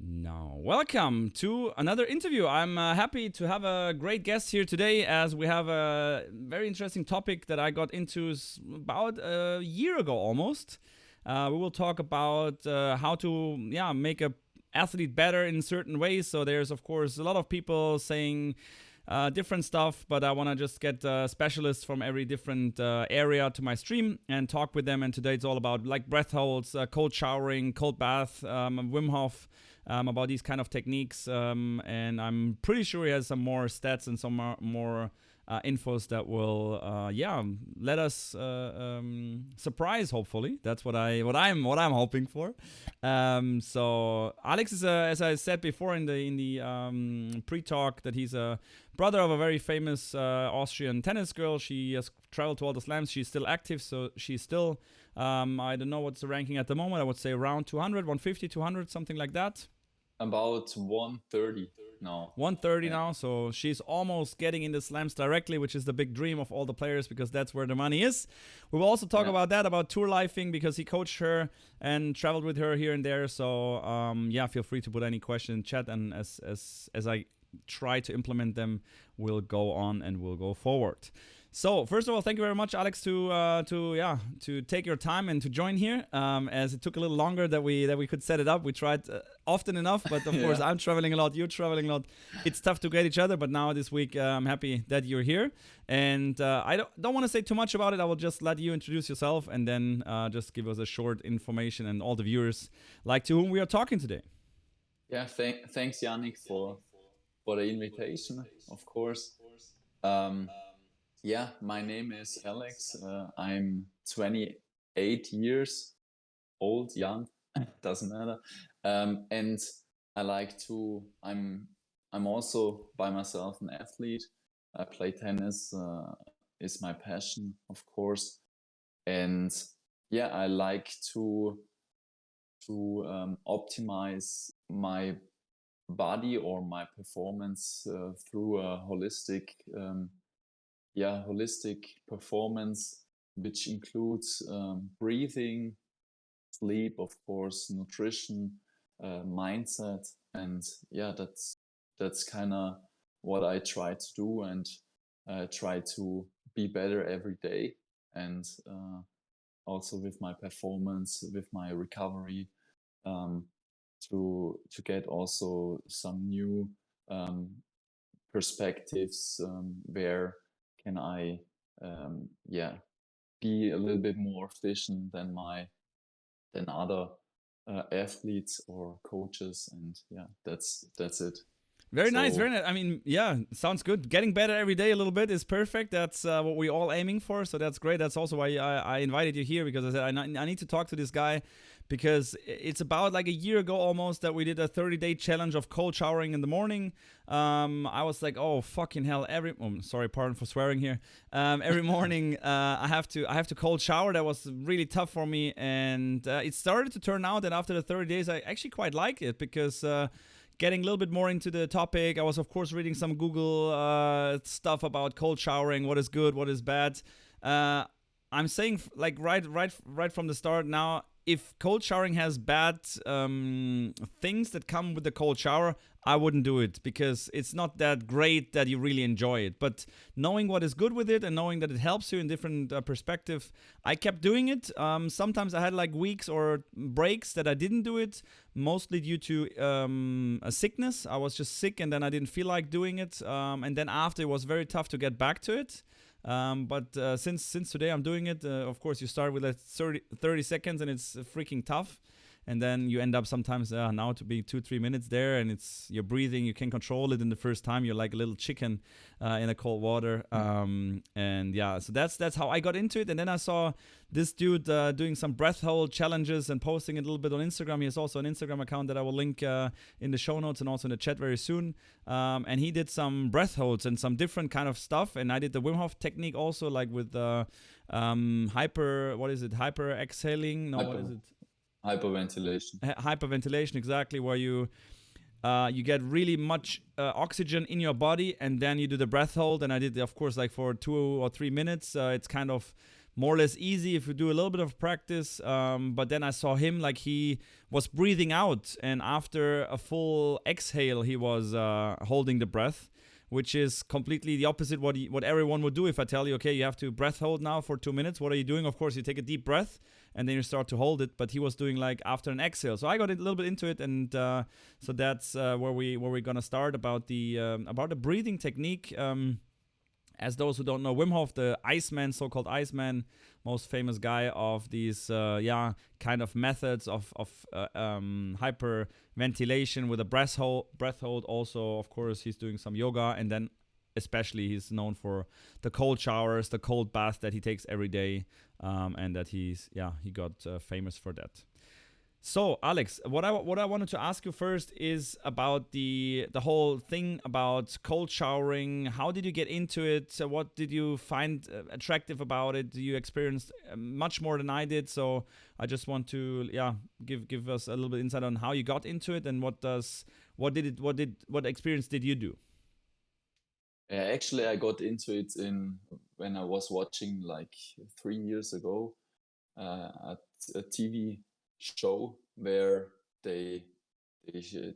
Now, welcome to another interview. I'm happy to have a great guest here today as we have a very interesting topic that I got into about a year ago almost. We will talk about how to make a athlete better in certain ways. So there's of course a lot of people saying different stuff, but I want to just get specialists from every different area to my stream and talk with them. And today it's all about like breath holds, cold showering, cold bath, Wim Hof, about these kind of techniques. And I'm pretty sure he has some more stats and some more infos that will let us surprise. Hopefully that's what I'm hoping for. So Alex is as I said before in the pre-talk, that he's a brother of a very famous Austrian tennis girl. She has traveled to all the slams. She's still active, so she's still I don't know what's the ranking at the moment. I would say around 200, 150, 200, something like that. About 130 now. 130 now, so she's almost getting in the slams directly, which is the big dream of all the players because that's where the money is. We will also talk about that, about tour lifing, because he coached her and traveled with her here and there. So feel free to put any question in chat, and as I try to implement them, we'll go on and we'll go forward. So first of all, thank you very much, Alex, to take your time and to join here. As it took a little longer that we could set it up. We tried often enough, but of course I'm traveling a lot, you're traveling a lot. It's tough to get each other, but now this week I'm happy that you're here. And I don't want to say too much about it. I will just let you introduce yourself and then just give us a short information and all the viewers like to whom we are talking today. Yeah, thanks Yannick for the invitation, of course. My name is Alex. I'm 28 years old, young, doesn't matter. And I'm also by myself an athlete. I play tennis, is my passion, of course. And I like to optimize my body or my performance through a holistic performance, which includes breathing, sleep, of course, nutrition, mindset, and that's kind of what I try to do, and try to be better every day, and also with my performance, with my recovery, to get also some new perspectives, where can I be a little bit more efficient than other athletes or coaches, and that's it. Very nice, very nice. I mean, sounds good. Getting better every day a little bit is perfect. That's what we're all aiming for, so that's great. That's also why I invited you here, because I said I need to talk to this guy, because it's about like a year ago almost that we did a 30-day challenge of cold showering in the morning. I was like, oh fucking hell! Sorry, pardon for swearing here. Every morning I have to cold shower. That was really tough for me, and it started to turn out that after the 30 days I actually quite liked it, because getting a little bit more into the topic, I was of course reading some Google stuff about cold showering, what is good, what is bad. I'm saying like right from the start now, if cold showering has bad things that come with the cold shower, I wouldn't do it, because it's not that great that you really enjoy it. But knowing what is good with it and knowing that it helps you in different perspective, I kept doing it. Sometimes I had like weeks or breaks that I didn't do it, mostly due to a sickness. I was just sick and then I didn't feel like doing it. And then after, it was very tough to get back to it. But since today I'm doing it, of course you start with like 30 seconds and it's freaking tough, and then you end up sometimes now to be 2-3 minutes there, and it's you're breathing, you can control it in the first time, you're like a little chicken in a cold water. So that's how I got into it. And then I saw this dude doing some breath hold challenges and posting it a little bit on Instagram. He has also an Instagram account that I will link in the show notes and also in the chat very soon. And he did some breath holds and some different kind of stuff. And I did the Wim Hof technique also, like with hyper exhaling? No, what is it? Hyperventilation. Hyperventilation, exactly, where you get really much oxygen in your body, and then you do the breath hold. And I did, of course, like for 2 or 3 minutes. It's kind of more or less easy if you do a little bit of practice. But then I saw him like he was breathing out, and after a full exhale, he was holding the breath, which is completely the opposite what everyone would do. If I tell you, okay, you have to breath hold now for 2 minutes, what are you doing? Of course, you take a deep breath and then you start to hold it. But he was doing like after an exhale. So I got a little bit into it, and so that's where we're gonna start about the breathing technique. As those who don't know, Wim Hof, the Iceman, so-called Iceman, most famous guy of these, kind of methods of hyperventilation with a breath hold. Also, of course, he's doing some yoga, and then especially he's known for the cold showers, the cold bath that he takes every day, and that he got famous for that. So, Alex, what I wanted to ask you first is about the whole thing about cold showering. How did you get into it? What did you find attractive about it? You experienced much more than I did, so I just want to give us a little bit insight on how you got into it and what experience did you do? Yeah, actually, I got into it in when I was watching like 3 years ago at a TV show where they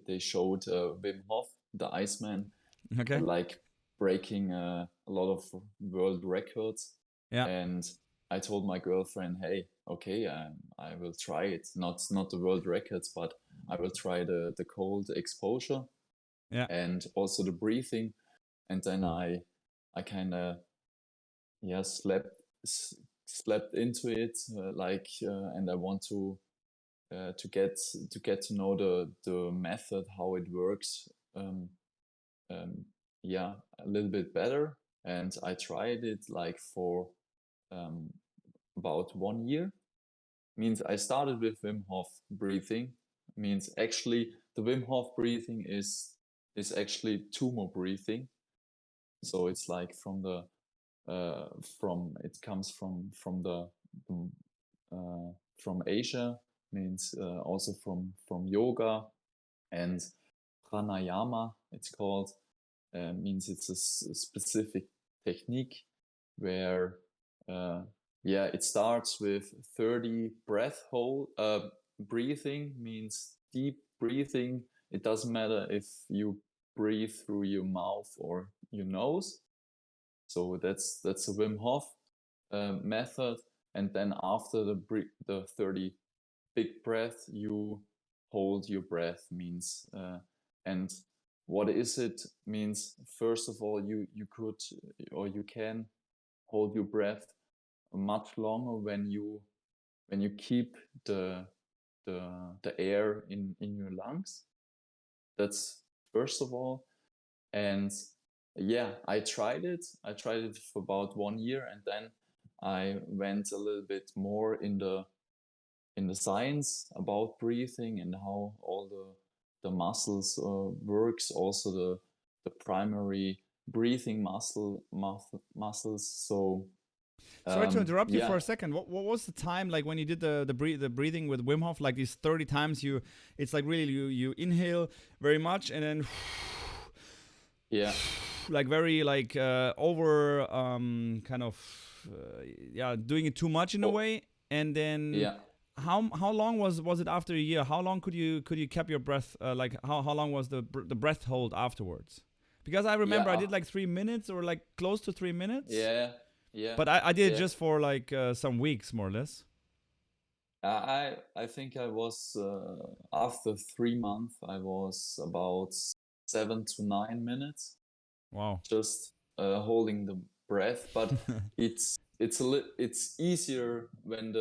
they showed Wim Hof, the Iceman, Okay. like breaking a lot of world records. Yeah. And I told my girlfriend, "Hey, okay, I will try it. Not the world records, but I will try the cold exposure Yeah. and also the breathing." And then I kind of slept into it, and I want to get to know the method, how it works, um, um, a little bit better. And I tried it like for um, about 1 year. Means I started with Wim Hof breathing. Means actually the Wim Hof breathing is actually tumor breathing. So it's like it comes from the from Asia, means also from yoga and pranayama. It's called, means it's a specific technique where it starts with 30 breathing, means deep breathing. It doesn't matter if you breathe through your mouth or your nose. So that's a Wim Hof method. And then after the 30 big breath, you hold your breath, means and what is it? Means first of all, you could or you can hold your breath much longer when you keep the air in your lungs. That's first of all. And I tried it. I tried it for about 1 year, and then I went a little bit more in the science about breathing and how all the muscles works. Also the primary breathing muscles. So Sorry to interrupt you for yeah, a second. What was the time like when you did the breathing with Wim Hof? Like these 30 times, it's like really you inhale very much and then yeah, like very like over kind of doing it too much in a oh, way. And then yeah, how long was it after a year? How long could you keep your breath? Like how long was the breath hold afterwards? Because I yeah, remember I did like 3 minutes or like close to 3 minutes, yeah, yeah, but I did it yeah. just for like some weeks more or less. I think I was after 3 months, I was about 7 to 9 minutes Wow. just holding the breath. But it's easier when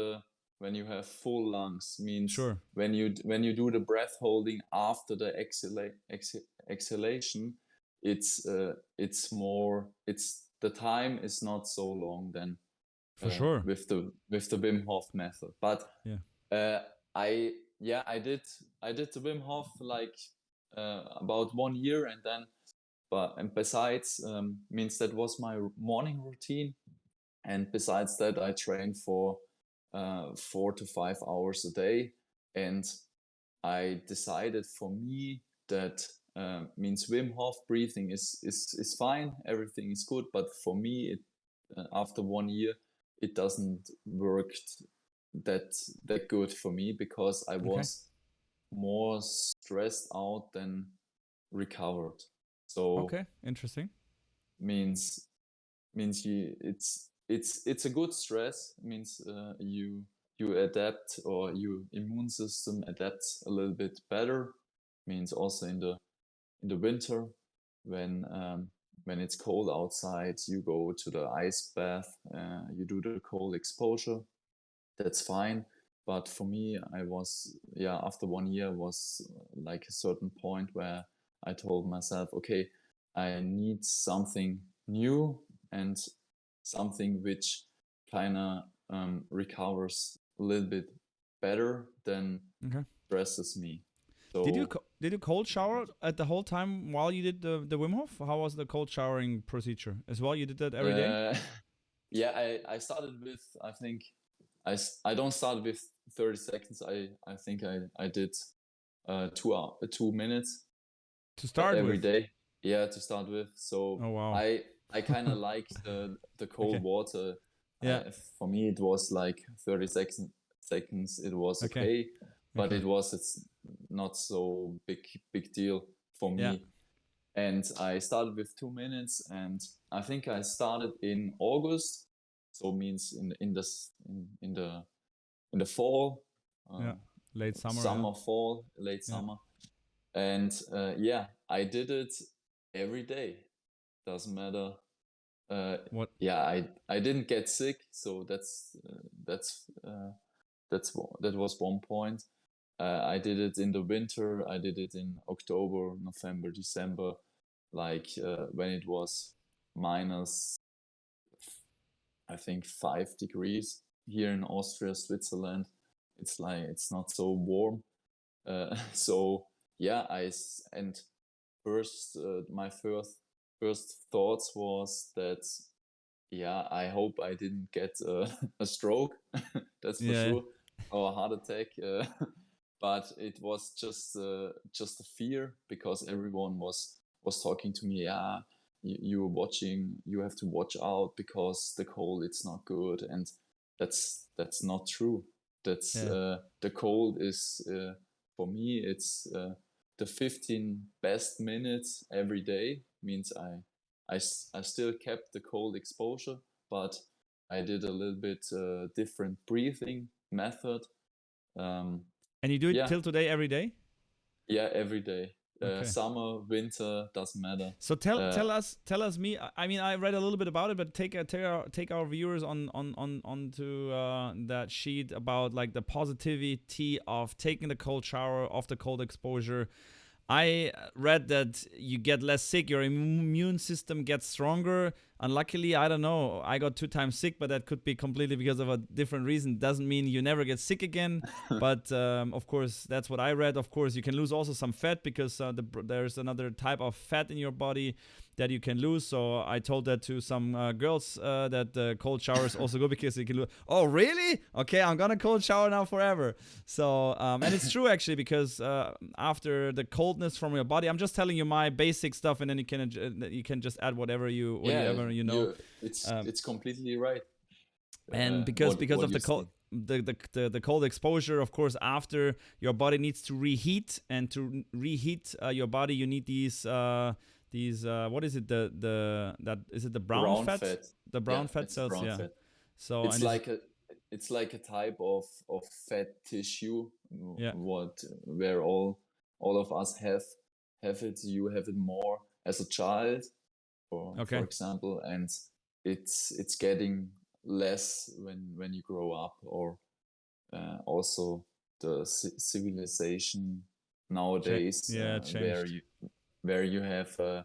you have full lungs. Means Sure. when you do the breath holding after the exhalation, it's more, it's the time is not so long than For sure. with the Wim Hof method. But Yeah. uh, I did the Wim Hof like about 1 year, and then and besides, means that was my morning routine, and besides that I trained for 4 to 5 hours a day. And I decided for me that means Wim Hof breathing is fine, everything is good, but for me it after 1 year it doesn't work that good for me, because I Okay. was more stressed out than recovered. So Okay. Interesting. means it's a good stress. Means you adapt, or your immune system adapts a little bit better. Means also in the winter, when it's cold outside, you go to the ice bath, you do the cold exposure. That's fine. But for me, I was, yeah, after 1 year was like a certain point where I told myself, okay, I need something new, and something which kind of recovers a little bit better than Okay. stresses me. Did you So did you cold shower at the whole time while you did the Wim Hof? How was the cold showering procedure as well? You did that every day? uh, yeah, I started with, I think I don't start with 30 seconds. I think I did 2 minutes To start every with. day. Yeah, to start with. So Oh wow. I kind of like the cold Okay. water. Yeah. For me it was like 30 seconds. It was Okay. okay, but Okay. it's not so big deal for Yeah. me. And I started with 2 minutes, and I think I started in August. So means in the fall, uh, Yeah. Late summer. Yeah. summer, fall, late Yeah. summer. And yeah, I did it every day. Doesn't matter. Uh, What? yeah, I didn't get sick, so that was one point. I did it in the winter. I did it in October, November, December, like when it was minus, I think, 5 degrees here in Austria, Switzerland. It's like it's not so warm. So yeah, and first my first thoughts was that, yeah, I hope I didn't get a stroke. That's for Yeah. sure, or a heart attack. But it was just a fear, because everyone was talking to me. Yeah, you have to watch out, because the cold, it's not good. And that's not true. That's Yeah. the cold is, for me, it's the 15 best minutes every day. Means I still kept the cold exposure, but I did a little bit different breathing method. Um, And you do it yeah, till today every day? yeah, every day. Okay. Summer, winter, doesn't matter. So Uh, tell us me. I mean, I read a little bit about it, but take our viewers onto that sheet about like the positivity of taking the cold shower, of the cold exposure. I read that you get less sick, your immune system gets stronger. Unluckily, I don't know, I got 2 times sick, but that could be completely because of a different reason. Doesn't mean you never get sick again. But of course, that's what I read. Of course, you can lose also some fat because there's another type of fat in your body that you can lose. So I told that to some girls that cold showers also go because you can lose. Oh, really? Okay, I'm gonna cold shower now forever. So and it's true actually because after the coldness from your body, I'm just telling you my basic stuff, and then you can just add whatever yeah, you know. you Um, it's completely right. and because What of you the say. cold the cold exposure, of course, after your body needs to reheat, and to reheat your body, you need these what is it, the that is it the brown Brown fat, fat. the Yeah, brown fat it's cells, brown yeah. fat. So It's and it's like a type of fat tissue, yeah. what where all of us have it. You have it more as a child, for Okay. example, and it's getting less when you grow up. Or also the civilization nowadays, Yeah, changed. where you have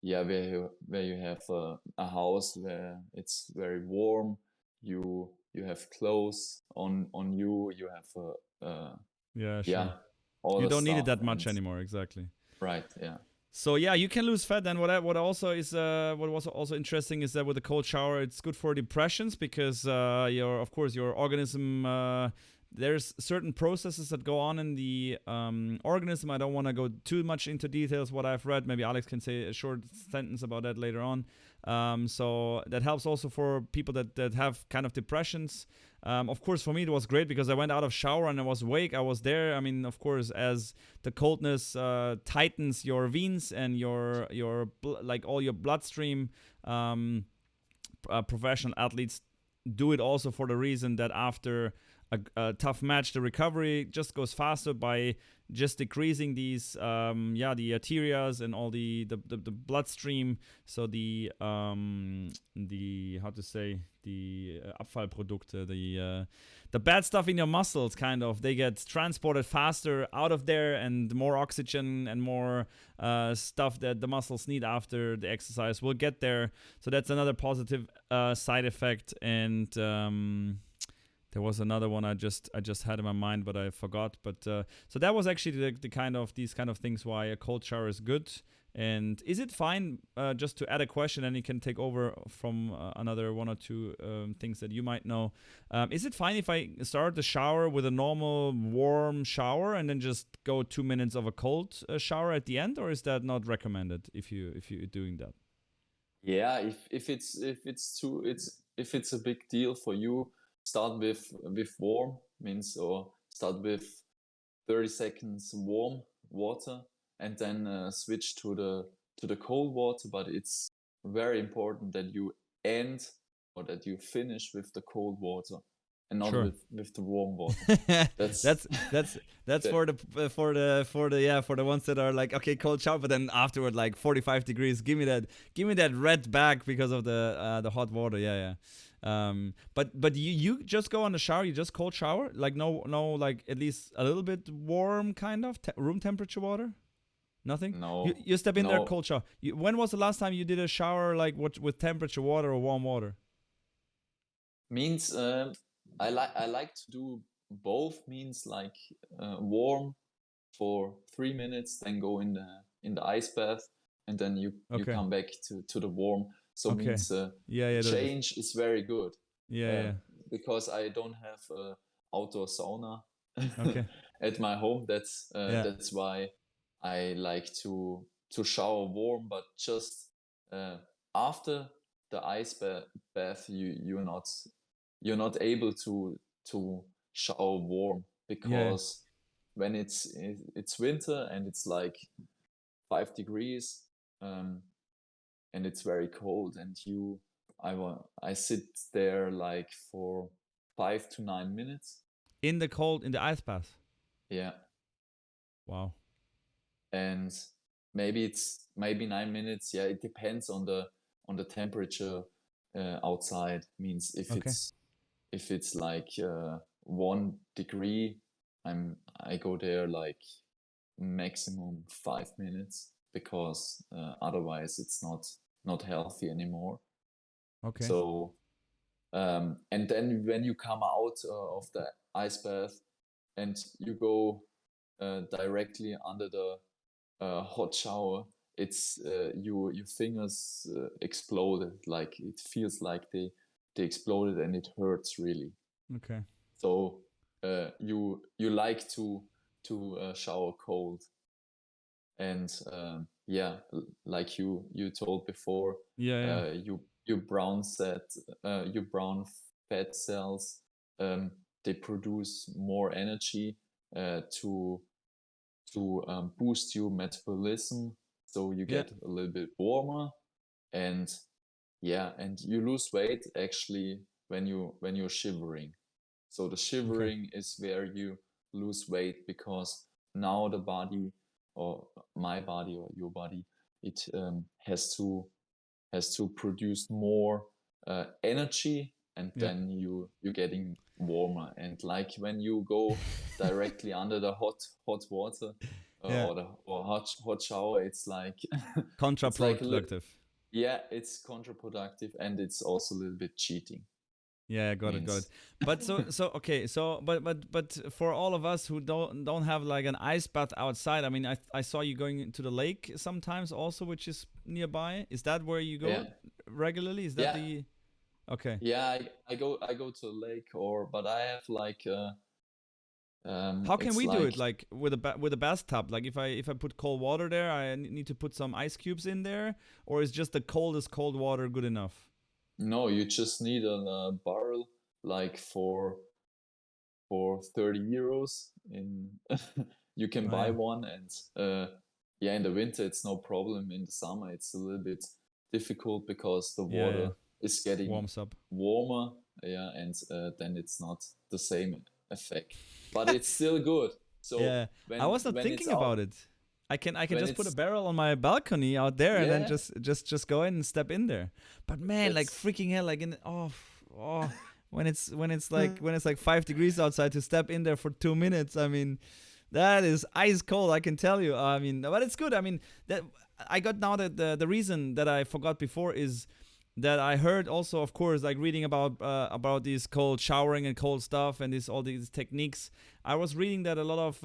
yeah, where you have a house where it's very warm. You have clothes on you. You have Yeah, yeah, sure. all You the don't need it stuff. that And much anymore, exactly. right, yeah. So yeah, you can lose fat. And what also is what was also interesting is that with the cold shower, it's good for depressions because your of course your organism there's certain processes that go on in the organism. I don't want to go too much into details what I've read. Maybe Alex can say a short sentence about that later on. So that helps also for people that have kind of depressions. Of course, for me it was great because I went out of shower and I was awake. I was there. I mean, of course, as the coldness tightens your veins and like all your bloodstream. Professional athletes do it also for the reason that after a tough match, the recovery just goes faster by just decreasing these, the arterias and all the bloodstream. So the how to say, the Abfallprodukte, the bad stuff in your muscles, kind of, they get transported faster out of there, and more oxygen and more stuff that the muscles need after the exercise will get there. So that's another positive side effect. And there was another one I just had in my mind, but I forgot. But so that was actually the kind of these kind of things why a cold shower is good. And is it fine, just to add a question, and you can take over from another one or two things that you might know. Is it fine if I start the shower with a normal warm shower and then just go 2 minutes of a cold shower at the end, or is that not recommended if you're doing that? Yeah, if it's a big deal for you, start with warm, means, or start with 30 seconds warm water, and then switch to the cold water. But it's very important that you end, or that you finish with the cold water and not Sure. with the warm water. That's that's that, for the ones that are like, okay, cold shower, but then afterward like 45 degrees, give me that red back because of the hot water. But you just go on the shower, you just cold shower, like no like at least a little bit warm, kind of room temperature water. Nothing. no, You step in there, no, cold shower. When was the last time you did a shower like what, with temperature water or warm water? means, I like to do both, means like warm for 3 minutes, then go in the ice bath, and then you Okay. come back to the warm. So Okay. means the Yeah. change is very good, Yeah. uh, Yeah. because I don't have a outdoor sauna Okay. at my home. Yeah. That's why I like to shower warm, but just after the bath, you're not able to shower warm, Yeah. because when it's winter and it's like 5 degrees, um, and it's very cold, and I sit there like for 5 to 9 minutes. In the cold, in the ice bath. Yeah, Wow. and maybe 9 minutes. Yeah, it depends on the temperature outside. Means Okay. if it's like 1 degree, I go there like maximum 5 minutes, because otherwise it's not healthy anymore. Okay. So and then when you come out of the ice bath, and you go directly under the hot shower, it's your fingers exploded, like it feels like they exploded, and it hurts really. Okay. So you like to shower cold, and yeah, like you told before, Yeah. Yeah. your your brown fat cells, they produce more energy to boost your metabolism, so you Yeah. get a little bit warmer. And yeah, and you lose weight actually when you're shivering. So the Okay. shivering is where you lose weight, because now the body, or my body or your body, it has to produce more energy, and Yeah. then you're getting warmer. And like when you go directly under the hot water, Yeah. or hot shower, it's like it's like Counterproductive. yeah, it's counterproductive, and it's also a little bit cheating. Yeah, got it. Means But so okay, so but for all of us who don't have like an ice bath outside, I mean, I saw you going to the lake sometimes also, which is nearby. Is that where you yeah, go regularly? Is that yeah, the okay? yeah. I go to a lake, or but I have like How can It's we do like, it? Like with with a bathtub? Like if I put cold water there, I need to put some ice cubes in there, or is just the coldest cold water good enough? no, you just need a barrel like for 30 euros in you can Oh buy yeah, one. And yeah, in the winter it's no problem. In the summer it's a little bit difficult because the yeah, yeah. water is getting Warms up. warmer. Yeah, and then it's not the same effect, but it's still good. So Yeah, I was not when it's thinking out, about it. I can when just put a it's barrel on my balcony out there and then yeah, just go in and step in there. But man, like that's freaking hell, like oh when it's like 5 degrees outside to step in there for 2 minutes. I mean, that is ice cold. I can tell you. I mean, but it's good. I mean, that I got now that the reason that I forgot before is that I heard also, of course, like reading about these cold showering and cold stuff and this all these techniques. I was reading that a lot of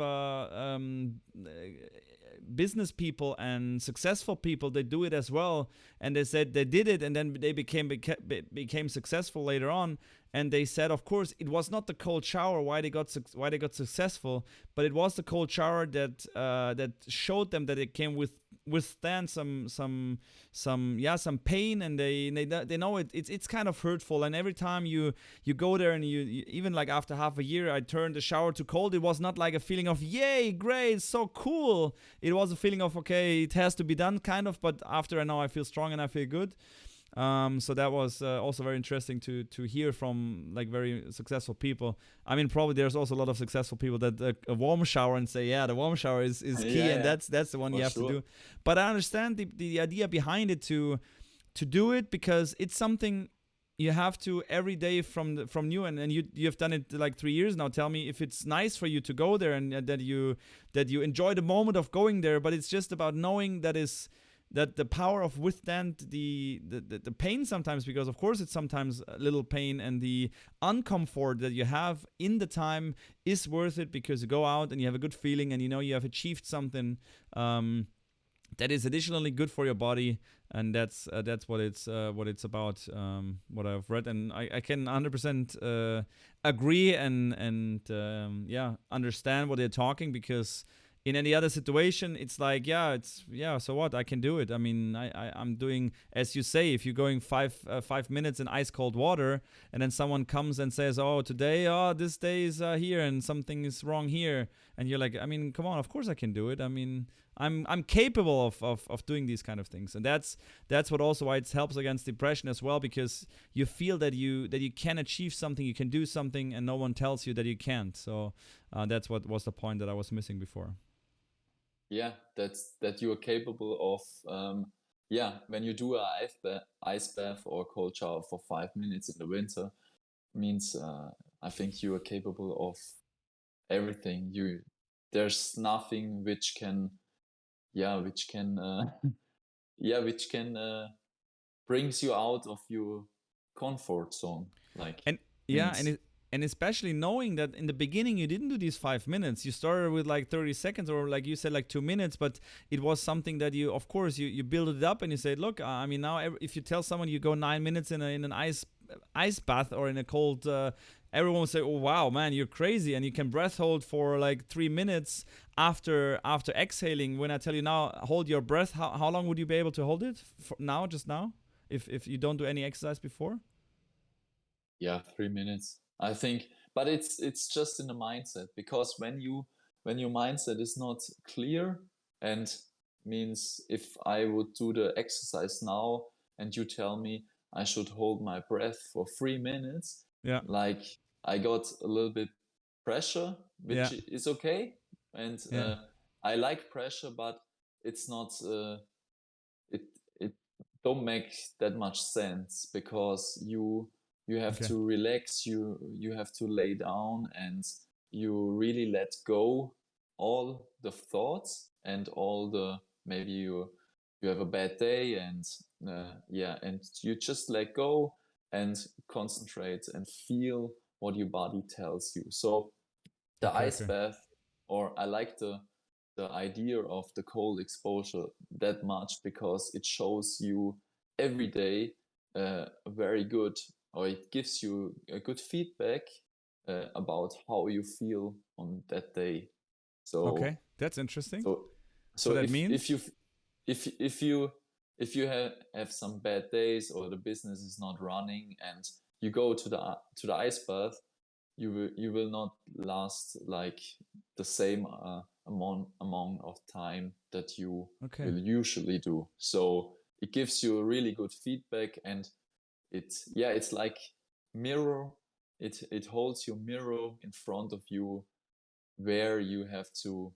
business people and successful people, they do it as well, and they said they did it and then they became successful later on. And they said, of course, it was not the cold shower why they got successful, but it was the cold shower that showed them that it can withstand some pain, and they know it's kind of hurtful. And every time you go there and you even like after half a year I turned the shower to cold, it was not like a feeling of yay great so cool. It was a feeling of okay, it has to be done kind of, but after I know I feel strong and I feel good. So that was also very interesting to hear from like very successful people. I mean, probably there's also a lot of successful people that a warm shower and say, yeah, the warm shower is key, yeah, and yeah, that's the one for you have to sure. do. But I understand the idea behind it to do it because it's something you have to every day from new, and you've done it like 3 years now. Tell me if it's nice for you to go there and that you enjoy the moment of going there, but it's just about knowing that the power of withstand the pain sometimes, because of course it's sometimes a little pain, and the uncomfort that you have in the time is worth it because you go out and you have a good feeling and you know you have achieved something that is additionally good for your body. And that's what it's about, what I've read, and I can 100% agree and yeah, understand what they're talking, because in any other situation it's like, yeah, so what, I can do it. I mean, I'm doing, as you say, if you're going 5 minutes in ice cold water and then someone comes and says, oh, today, oh, this day is here and something is wrong here, and you're like, I mean, come on, of course I can do it. I mean, I'm capable of doing these kind of things. And that's what also why it helps against depression as well, because you feel that you can achieve something, you can do something, and no one tells you that you can't. So that's what was the point that I was missing before. Yeah, that you are capable of. Yeah, when you do a ice bath or cold shower for 5 minutes in the winter, means I think you are capable of everything. You There's nothing which can, yeah, which can yeah, which can brings you out of your comfort zone. Like, And yeah, means and especially knowing that in the beginning you didn't do these 5 minutes, you started with like 30 seconds, or like you said, like 2 minutes, but it was something that you, of course, you build it up and you say, look, I mean, now if you tell someone you go 9 minutes in an ice bath or in a cold, everyone will say, oh wow, man, you're crazy, and you can breath hold for like 3 minutes after exhaling. When I tell you now, hold your breath, how long would you be able to hold it for now, just now, if you don't do any exercise before? yeah, 3 minutes. I think, but it's just in the mindset, because when your mindset is not clear, and means if I would do the exercise now and you tell me I should hold my breath for 3 minutes, Yeah, like I got a little bit pressure, yeah, which is okay, and yeah. I like pressure, but it's not. It it don't make that much sense, because you have Okay. to relax, you have to lay down, and you really let go all the thoughts and all the, maybe you have a bad day, and yeah, and you just let go and concentrate and feel what your body tells you. So the Okay. ice Okay. bath, or I like the idea of the cold exposure that much, because it shows you every day very good, or it gives you a good feedback about how you feel on that day. Okay, So that's interesting. so So so that if means you if you have some bad days or the business is not running and you go to the ice bath, you will not last like the same amount of time that you okay. will usually do. So it gives you a really good feedback, and it's like mirror. It holds your mirror in front of you where you have to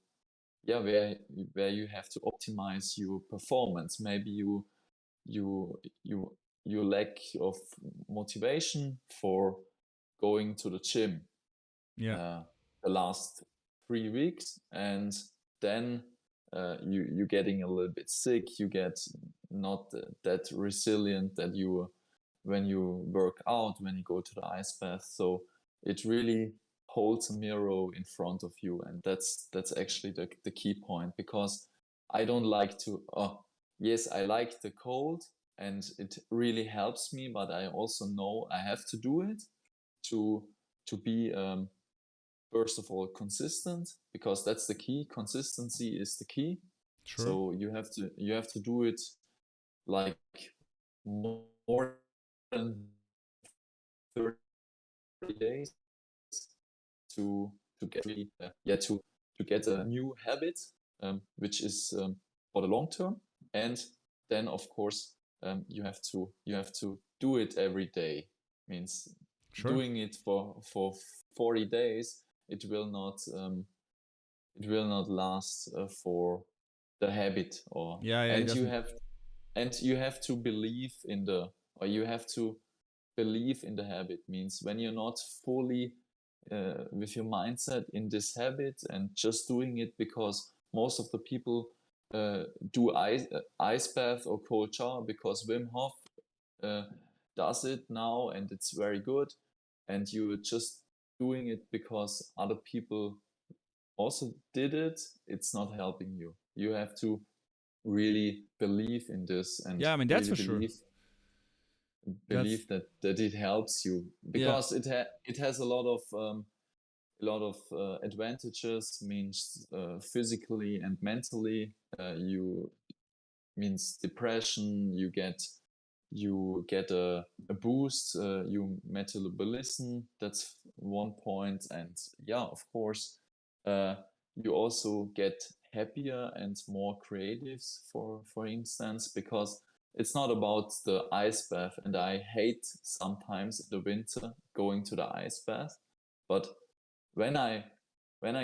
yeah where you have to optimize your performance. Maybe you you you lack of motivation for going to the gym Yeah, uh, the last 3 weeks, and then you're getting a little bit sick. You get not that resilient that you when you work out, when you go to the ice bath. So it really holds a mirror in front of you, and that's actually the key point, because I don't like to yes, I like the cold and it really helps me, but I also know I have to do it to be first of all consistent, because that's the key. Consistency is the key. sure. So you have to do it like more than 30 days to get really to get a new habit, which is for the long term. And then of course you have to do it every day. Means Sure. doing it for 40 days, it will not last for the habit. Or Yeah, yeah, it and doesn't. you have to believe in the or you have to believe in the habit. Means when you're not fully with your mindset in this habit and just doing it because most of the people do ice bath or cold shower because Wim Hof uh, does it now and it's very good, and you're just doing it because other people also did it, it's not helping you. You have to really believe in this and Yeah, I mean that's really for sure. That's that it helps you, yeah, because it has a lot of advantages. Means physically and mentally, you means depression, you get a boost, you metabolism, that's one point. And yeah, of course, uh, you also get happier and more creatives, for instance, because it's not about the ice bath. And I hate sometimes in the winter going to the ice bath, but when I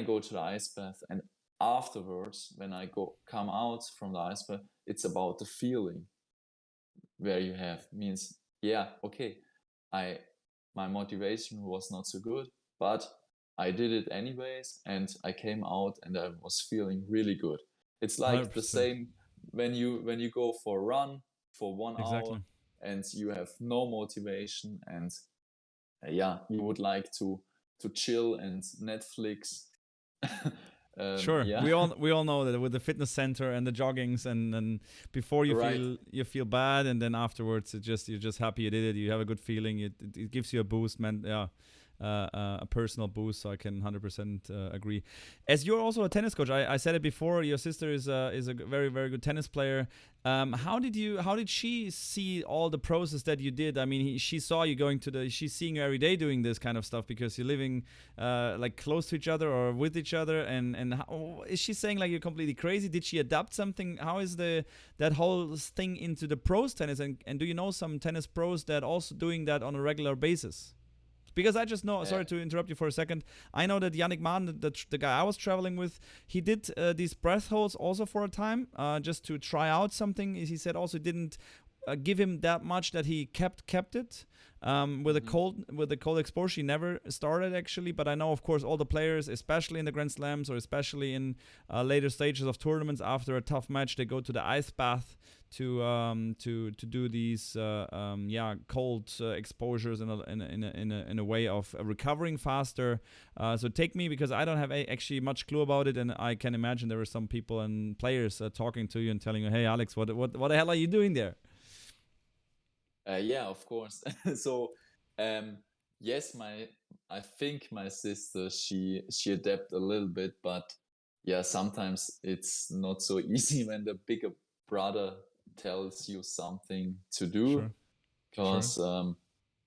go to the ice bath and afterwards when I go come out from the ice bath, it's about the feeling where you have. Means yeah, okay, I my motivation was not so good, but I did it anyways and I came out and I was feeling really good. It's like the 100%. same when you go for a run for 1 hour Exactly. and you have no motivation, and yeah, you would like to chill and Netflix. Sure. Yeah. We all know that with the fitness center and the joggings and before Right. you feel bad and then afterwards you're just happy you did it. You have a good feeling. It gives you a boost, man. Yeah. A personal boost, so I can 100% agree. As you're also a tennis coach, I said it before. Your sister is a very very good tennis player. How did she see all the process that you did? I mean, she saw you going to she's seeing you every day doing this kind of stuff because you're living like close to each other or with each other. And how, is she saying like you're completely crazy? Did she adapt something? How is that whole thing into the pros tennis? And do you know some tennis pros that also doing that on a regular basis? Because I just know, uh, sorry to interrupt you for a second. I know that Yannick Mann, the guy I was traveling with, he did these breath holds also for a time, just to try out something. He said also it didn't give him that much that he kept it. mhm. With the cold exposure, he never started actually. But I know, of course, all the players, especially in the Grand Slams or especially in later stages of tournaments, after a tough match, they go to the ice bath to do these cold exposures in a way of recovering faster. So take me, because I don't have actually much clue about it, and I can imagine there were some people and players talking to you and telling you, "Hey, Alex, what the hell are you doing there?" Yeah, of course. So, um, yes, I think my sister, she adapt a little bit, but yeah, sometimes it's not so easy when the bigger brother tells you something to do, Sure. Sure. because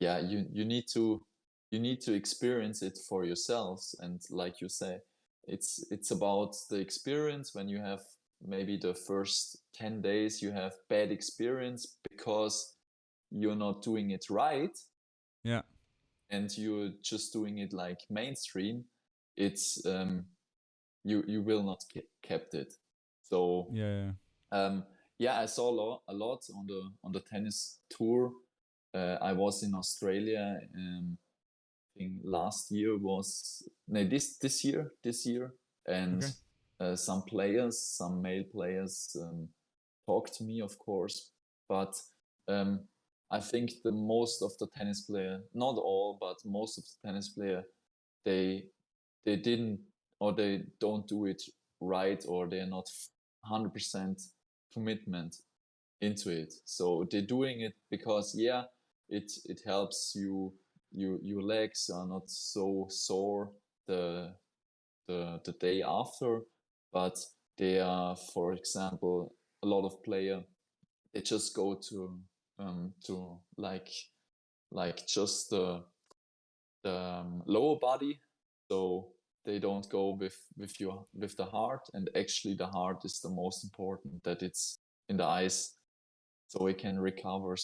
yeah, you need to experience it for yourselves. And like you say, it's about the experience. When you have maybe the first 10 days you have bad experience because you're not doing it right, Yeah. and you're just doing it like mainstream, it's you will not kept it. So Yeah. Yeah. um, yeah, I saw a lot on the tennis tour. I was in Australia. I think last year was no, this year, and Okay. some players, some male players, talked to me, of course, but um, I think the most of the tennis player, not all, but most of the tennis player, they they didn't, or they don't do it right, or they're not 100% commitment into it. So they're doing it because yeah, it helps you, your legs are not so sore the the day after. But they are, for example, a lot of player, they just go to like just the lower body, so they don't go with your with the heart. And actually the heart is the most important, that it's in the ice, so it can recover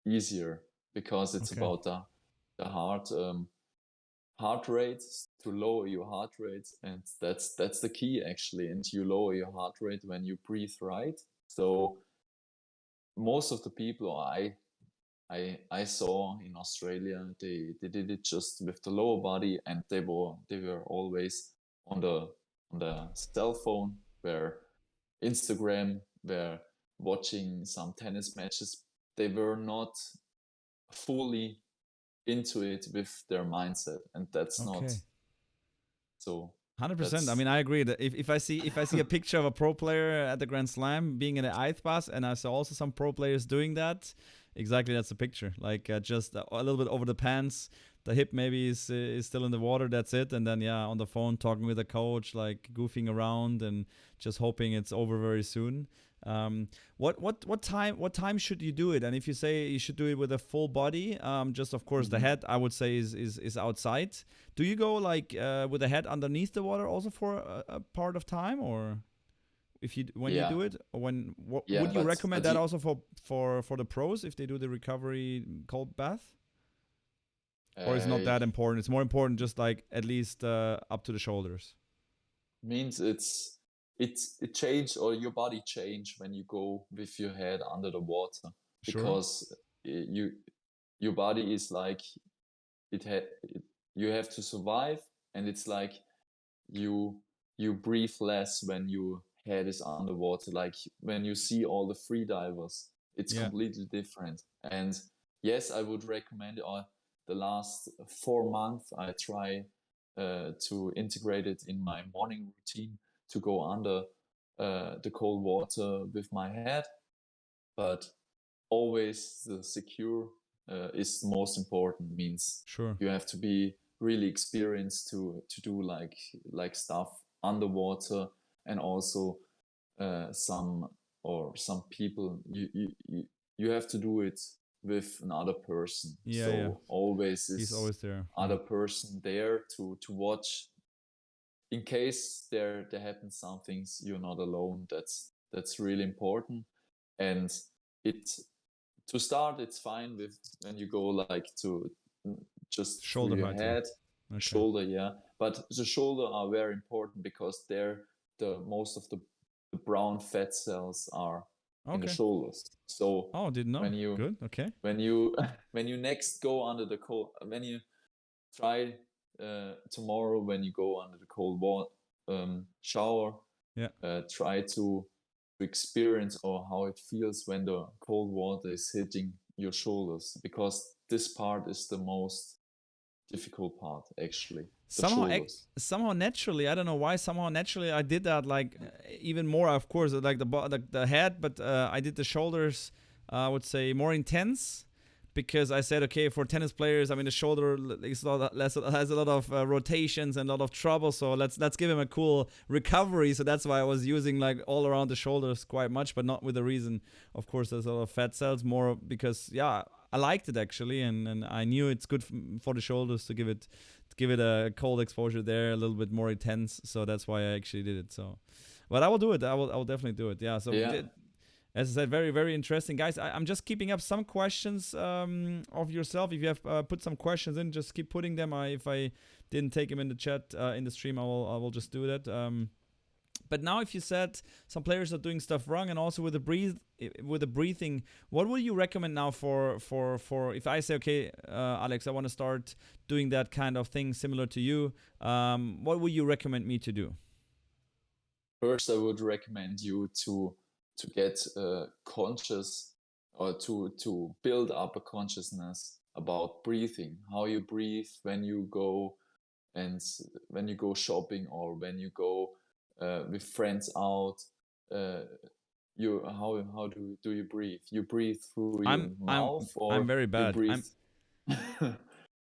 easier, because it's Okay. about the heart, heart rate, to lower your heart rate. And that's the key actually. And you lower your heart rate when you breathe right. So most of the people I saw in Australia, they did it just with the lower body, and they were always on the cell phone, where Instagram, were watching some tennis matches. They were not fully into it with their mindset, and that's not Okay. so. 100%. I That's mean, I agree that if I see a picture of a pro player at the Grand Slam being in the ice bath, and I saw also some pro players doing that, exactly that's the picture. Like just a little bit over the pants, the hip maybe is still in the water. That's it, and then yeah, on the phone talking with the coach, like goofing around and just hoping it's over very soon. Um, what time should you do it? And if you say you should do it with a full body, just of course the mhm. head I would say is outside. Do you go like with the head underneath the water also for a part of time, or if you when you Yeah, do it, or when yeah, would you recommend but that also for the pros if they do the recovery cold bath, or is not uh, that important? It's more important just like at least up to the shoulders. means it change, or your body change when you go with your head under the water, Sure. because you your body is like, you have to survive. And it's like you you breathe less when your head is underwater. Like when you see all the free divers, it's Yeah. completely different. And yes, I would recommend it. The last 4 months I try to integrate it in my morning routine, to go under the cold water with my head. But always the secure is most important. Means Sure. you have to be really experienced to do like stuff underwater. And also some, or some people, you have to do it with another person. Yeah. Yeah. So always He's is always there. Yeah. other person there to watch, in case there happens some things, you're not alone. That's really important. And it to start, it's fine with when you go like to just through Shoulder your height. Yeah. head, Okay. shoulder, yeah. But the shoulder are very important, because they're the most of the brown fat cells are in the Okay. shoulders. So Oh, didn't know. when you Good. Okay. when you when you next go under the cold, when you try tomorrow, when you go under the cold water shower, Yeah. try to experience, or how it feels when the cold water is hitting your shoulders, because this part is the most difficult part actually, the somehow shoulders. somehow naturally, I don't know why, somehow naturally I did that, like even more of course like the head, but I did the shoulders, I would say more intense, because I said, okay, for tennis players, I mean, the shoulder has a lot of rotations and a lot of trouble, so let's give him a cool recovery. So that's why I was using like all around the shoulders quite much, but not with the reason, of course, there's a lot of fat cells, more because, yeah, I liked it actually, and I knew it's good for the shoulders to give it a cold exposure there, a little bit more intense. So that's why I actually did it. So, but I will do it. I will definitely do it. Yeah. So Yeah. as I said, very, very interesting, guys. I'm just keeping up some questions of yourself. If you have put some questions in, just keep putting them. If I didn't take them in the chat in the stream, I will just do that. But now, if you said some players are doing stuff wrong, and also with the breathing, what would you recommend now for if I say, okay, Alex, I want to start doing that kind of thing similar to you? What would you recommend me to do? First, I would recommend you to get conscious, or to build up a consciousness about breathing, how you breathe when you go, and when you go shopping, or when you go with friends out. You how do you breathe? You breathe through your I'm mouth, or I'm very you bad. breathe? I'm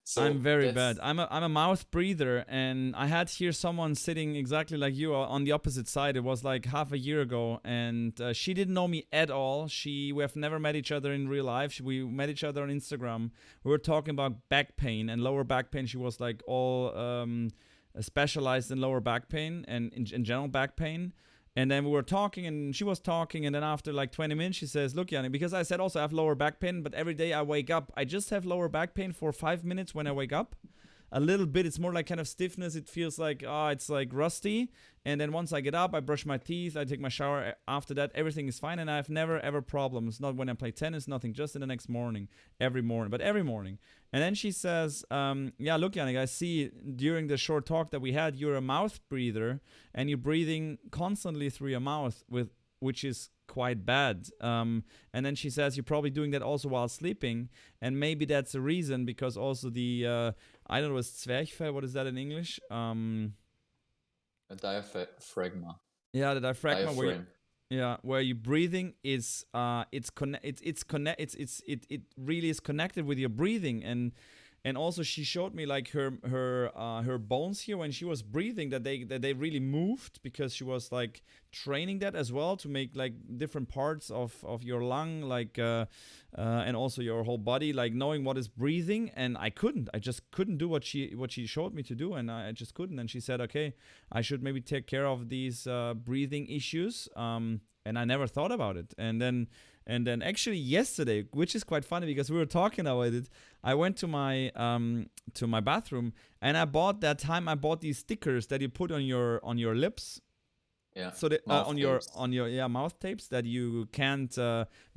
So very bad. that's I'm a mouth breather, and I had here someone sitting exactly like you on the opposite side. It was like half a year ago, and she didn't know me at all. We have never met each other in real life. We met each other on Instagram. We were talking about back pain and lower back pain. She was like all specialized in lower back pain and in general back pain. And then we were talking, and she was talking, and then after like 20 minutes, she says, "Look, Yanni, because I said also I have lower back pain, but every day I wake up, I just have lower back pain for 5 minutes when I wake up. A little bit, it's more like kind of stiffness. It feels like, it's like rusty. And then once I get up, I brush my teeth, I take my shower. After that, everything is fine, and I have never ever problems. Not when I play tennis, nothing. Just in the next morning, every morning. And then she says, yeah, look, Yannick, I see during the short talk that we had, you're a mouth breather, and you're breathing constantly through your mouth, which is quite bad. And then she says, you're probably doing that also while sleeping, and maybe that's a reason, because also the I don't know, what's Zwerchfell? What is that in English? a diaphragma. Yeah, the diaphragma, Diaphragm. where you breathing is it really is connected with your breathing. And also she showed me like her bones here when she was breathing, that they really moved, because she was like training that as well, to make like different parts of your lung, like and also your whole body, like knowing what is breathing. And I just couldn't do what she showed me to do, and I just couldn't. And she said, okay, I should maybe take care of these breathing issues. And I never thought about it. And then actually yesterday, which is quite funny because we were talking about it, I went to my bathroom, and I bought these stickers that you put on your lips. Yeah. So that Mouth tapes. on your mouth tapes, that you can't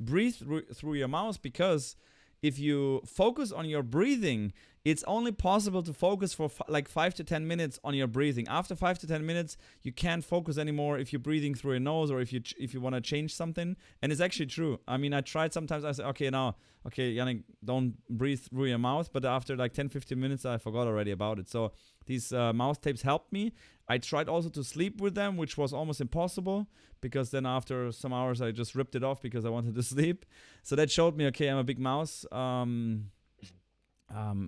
breathe through your mouth, because if you focus on your breathing, it's only possible to focus for like 5 to 10 minutes on your breathing. After 5 to 10 minutes, you can't focus anymore if you're breathing through your nose, or if you want to change something. And it's actually true. I mean, I tried sometimes. I said, okay, Yannick, don't breathe through your mouth. But after like 10, 15 minutes, I forgot already about it. So these mouth tapes helped me. I tried also to sleep with them, which was almost impossible, because then after some hours I just ripped it off because I wanted to sleep. So that showed me, okay, I'm a big mouse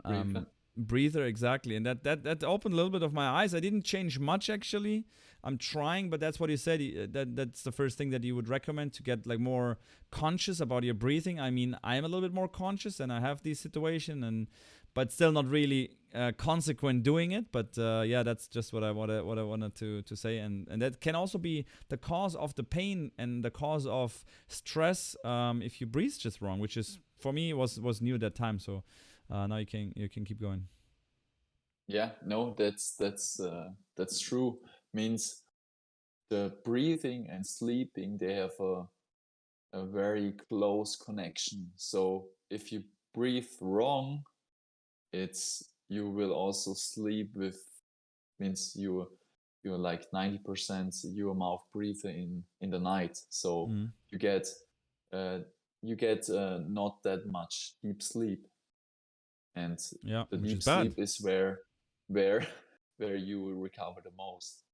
Breather. breather, exactly. And that opened a little bit of my eyes. I didn't change much actually. I'm trying, but that's what you said. That's the first thing that you would recommend, to get like more conscious about your breathing. I mean, I am a little bit more conscious, and I have this situation, but still not really consequent doing it. But yeah, that's just what I wanted to say, and that can also be the cause of the pain and the cause of stress if you breathe just wrong, which is, for me, was new at that time. So now you can keep going. Yeah, no, that's true. Means the breathing and sleeping, they have a very close connection. So if you breathe wrong, you will also sleep with, means you're like 90% your mouth breather in the night. So Mm. you get uh, not that much deep sleep, and Yeah, the which is deep bad. sleep is where where you will recover the most.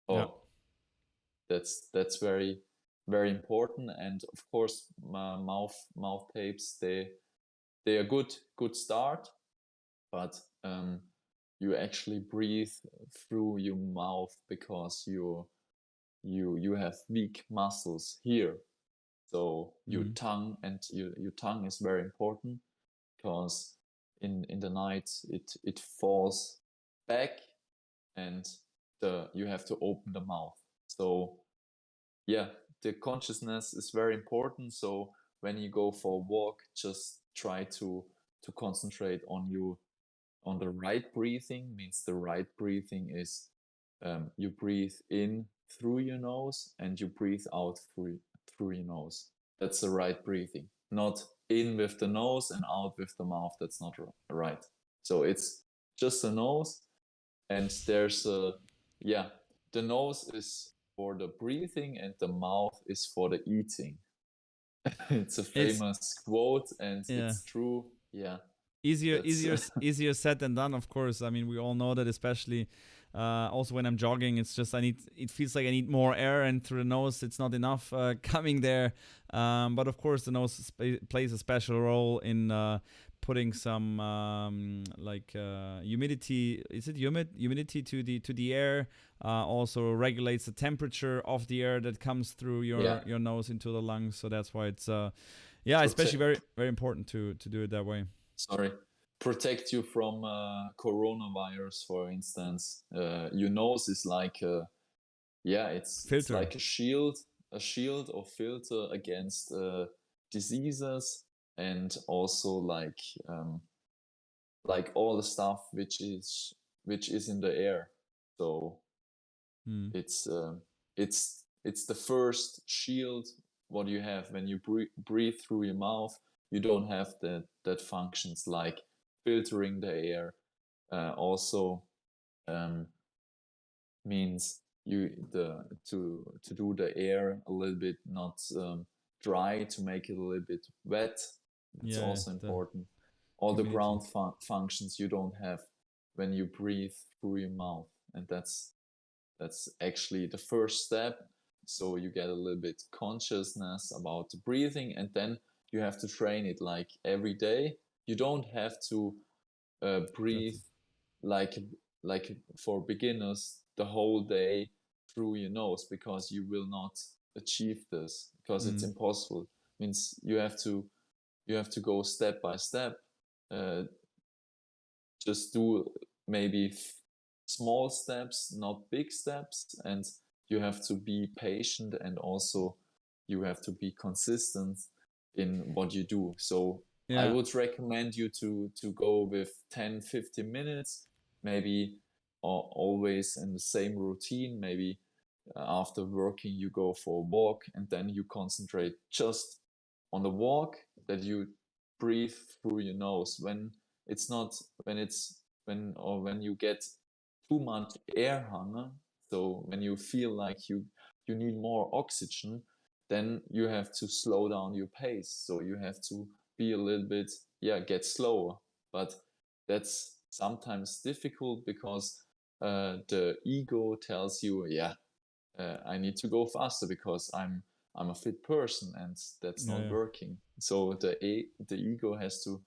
Yeah. Oh, that's very very important. And of course, mouth tapes, they are good start, but you actually breathe through your mouth because you have weak muscles here. So your Mm. tongue and your tongue is very important because in the night it falls back and you have to open the mouth. So yeah, the consciousness is very important. So when you go for a walk, just try to concentrate on the right breathing. Means the right breathing is you breathe in through your nose and you breathe out through your nose. That's the right breathing. Not in with the nose and out with the mouth. That's not right. So it's just the nose, and there's a yeah. The nose is for the breathing, and the mouth is for the eating. It's a It's famous quote, and yeah. it's true. Yeah, Easier that's easier easier said than done, of course. I mean, we all know that, especially also when I'm jogging, it's just it feels like I need more air, and through the nose it's not enough coming there. But of course the nose plays a special role in putting some humidity, is it humidity to the air, also regulates the temperature of the air that comes through yeah. your nose into the lungs. So that's why it's yeah, especially Protect. very very important to do it that way. Sorry. Protect you from coronavirus, for instance. Your nose is like yeah, it's Filter. like a shield or filter against diseases, and also um, like all the stuff which is in the air. So Mm. it's it's the first shield what you have when you breathe through your mouth. You don't have that functions like filtering the air. Also um, means you the to do the air a little bit not dry, to make it a little bit wet. That's Yeah, also the important. All the humidity. ground functions you don't have when you breathe through your mouth, and that's actually the first step. So you get a little bit consciousness about the breathing, and then you have to train it like every day. You don't have to That's breathe it. like like for beginners the whole day through your nose, because you will not achieve this, because it's Mm. impossible. Means you have to go step by step. uh, just do maybe small steps, not big steps, and you have to be patient, and also you have to be consistent in what you do. So I Yeah, would recommend you to go with 10-15 minutes, maybe always in the same routine. Maybe after working you go for a walk, and then you concentrate just on the walk, that you breathe through your nose. When it's not when it's when you get too much air hunger, so when you feel like you need more oxygen, then you have to slow down your pace. So you have to be a little bit, yeah, get slower. But that's sometimes difficult because the ego tells you, yeah, I need to go faster because I'm a fit person, and that's yeah, not yeah. working. So the ego has to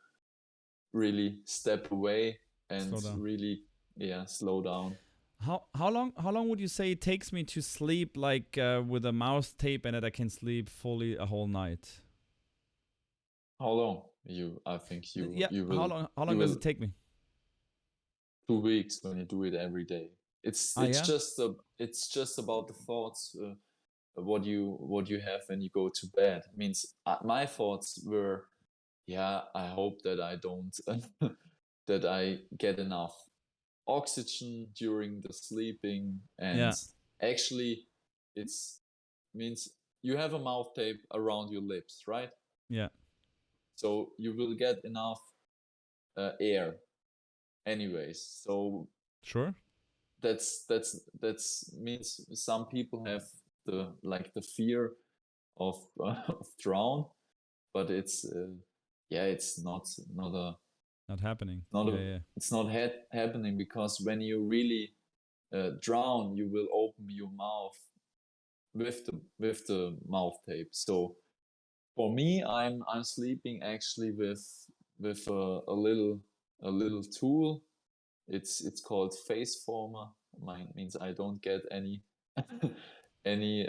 really step away and Slow down. really, yeah, slow down. How long would you say it takes me to sleep, like with a mouth tape, and that I can sleep fully a whole night? How long? I think Yeah, how you long does will it take me? 2 weeks when you do it every day. Ah, yeah, It's just about the thoughts, what you have when you go to bed. Means my thoughts were, yeah, I hope that I don't that I get enough oxygen during the sleeping. And yeah, actually it's means you have a mouth tape around your lips, right? yeah. So you will get enough air anyways. So Sure. that's means some people have the fear of of drown, but it's yeah, it's not a Not happening. not Yeah, a yeah, it's not happening, because when you really drown, you will open your mouth with the mouth tape. So for me, I'm sleeping actually with a little tool. It's called face former. Mine means I don't get any any